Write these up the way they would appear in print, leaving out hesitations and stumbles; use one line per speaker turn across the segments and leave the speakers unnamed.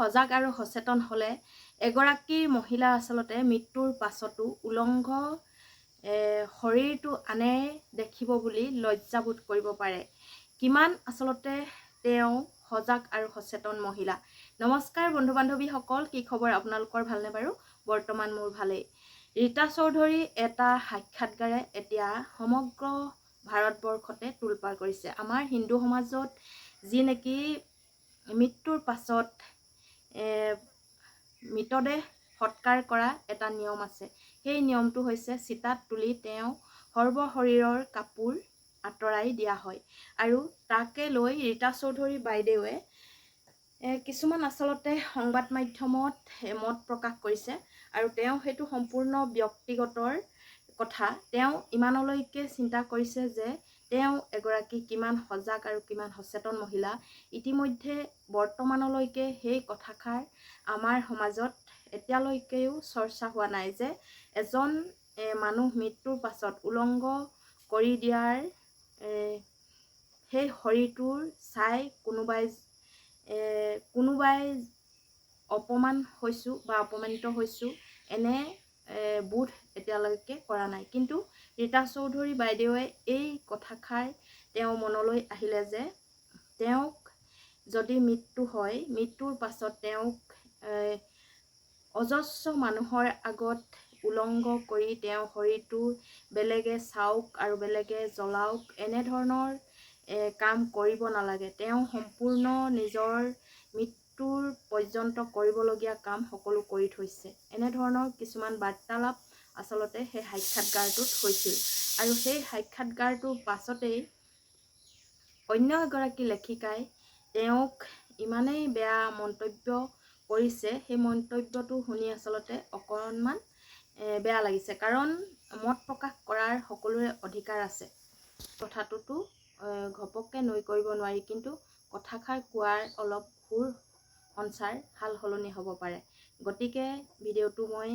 সজাগ আৰু সচেতন হ'লে এগৰাকী মহিলা আচলতে মৃত্যুৰ পাছতো উলংঘ শৰীৰটো আনে দেখিব বুলি লজ্জাবোধ কৰিব পাৰে। কিমান আচলতে তেওঁ সজাগ আৰু সচেতন মহিলা। নমস্কাৰ বন্ধু বান্ধৱীসকল, কি খবৰ আপোনালোকৰ? ভালনে বাৰু? বৰ্তমান মোৰ ভালেই। ৰীতা চৌধুৰী এটা সাক্ষাৎকাৰে এতিয়া সমগ্ৰ ভাৰতবৰ্ষতে তোলপাৰ কৰিছে। আমাৰ হিন্দু সমাজত যি নেকি মৃত্যুৰ পাছত মৃতদেহ সৎকাৰ কৰা এটা নিয়ম আছে, সেই নিয়মটো হৈছে চিতাত তুলি তেওঁ সৰ্বশৰীৰৰ কাপোৰ আঁতৰাই দিয়া হয়। আৰু তাকে লৈ ৰীতা চৌধুৰী বাইদেৱে কিছুমান আচলতে সংবাদ মাধ্যমত মত প্ৰকাশ কৰিছে আৰু তেওঁ সেইটো সম্পূৰ্ণ ব্যক্তিগতৰ কথা। তেওঁ ইমানলৈকে চিন্তা কৰিছে যে তেওঁ এগৰাকী কিমান সজাগ আৰু কিমান সচেতন মহিলা। ইতিমধ্যে বৰ্তমানলৈকে সেই কথাষাৰ আমাৰ সমাজত এতিয়ালৈকেও চৰ্চা হোৱা নাই যে এজন মানুহ মৃত্যুৰ পাছত উলংঘ কৰি দিয়াৰ সেই শৰীৰটোৰ চাই কোনোবাই অপমান হৈছোঁ বা অপমানিত হৈছোঁ এনে বোধ এতিয়ালৈকে কৰা নাই। কিন্তু ৰীতা চৌধুৰী বাইদেৱে এই কথাষাৰ তেওঁ মনলৈ আহিলে যে তেওঁক যদি মৃত্যু হয়, মৃত্যুৰ পাছত তেওঁক অজস্ৰ মানুহৰ আগত উলংঘ কৰি তেওঁ শৰীৰটো বেলেগে চাওক আৰু বেলেগে জ্বলাওক, এনেধৰণৰ কাম কৰিব নালাগে। তেওঁ সম্পূৰ্ণ নিজৰ মৃত্যুৰ পৰ্যন্ত কৰিবলগীয়া কাম সকলো কৰি থৈছে। এনেধৰণৰ কিছুমান বাৰ্তালাপ আচলতে সেই সাক্ষাৎকাৰটোত হৈছিল। আৰু সেই সাক্ষাৎকাৰটোৰ পাছতেই অন্য এগৰাকী লেখিকাই তেওঁক ইমানেই বেয়া মন্তব্য কৰিছে, সেই মন্তব্যটো শুনি আচলতে অকণমান বেয়া লাগিছে। কাৰণ মত প্ৰকাশ কৰাৰ সকলোৰে অধিকাৰ আছে, কথাটোতো ঘপককৈ নুই কৰিব নোৱাৰি। কিন্তু কথাষাৰ কোৱাৰ অলপ সুৰ সঞ্চাৰ সাল সলনি হ'ব পাৰে। গতিকে ভিডিঅ'টো মই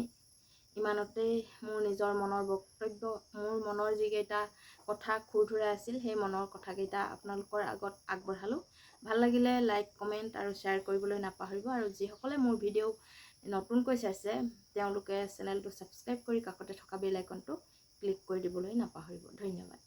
ইমানতেই মোৰ নিজৰ মনৰ বক্তব্য, মোৰ মনৰ যিকেইটা কথা খুৰ ধুৰাই আছিল, সেই মনৰ কথাকেইটা আপোনালোকৰ আগত আগবঢ়ালোঁ। ভাল লাগিলে লাইক, কমেণ্ট আৰু শ্বেয়াৰ কৰিবলৈ নাপাহৰিব। আৰু যিসকলে মোৰ ভিডিঅ' নতুনকৈ চাইছে তেওঁলোকে চেনেলটো ছাবস্ক্ৰাইব কৰি কাষতে থকা বেল আইকনটো ক্লিক কৰি দিবলৈ নাপাহৰিব। ধন্যবাদ।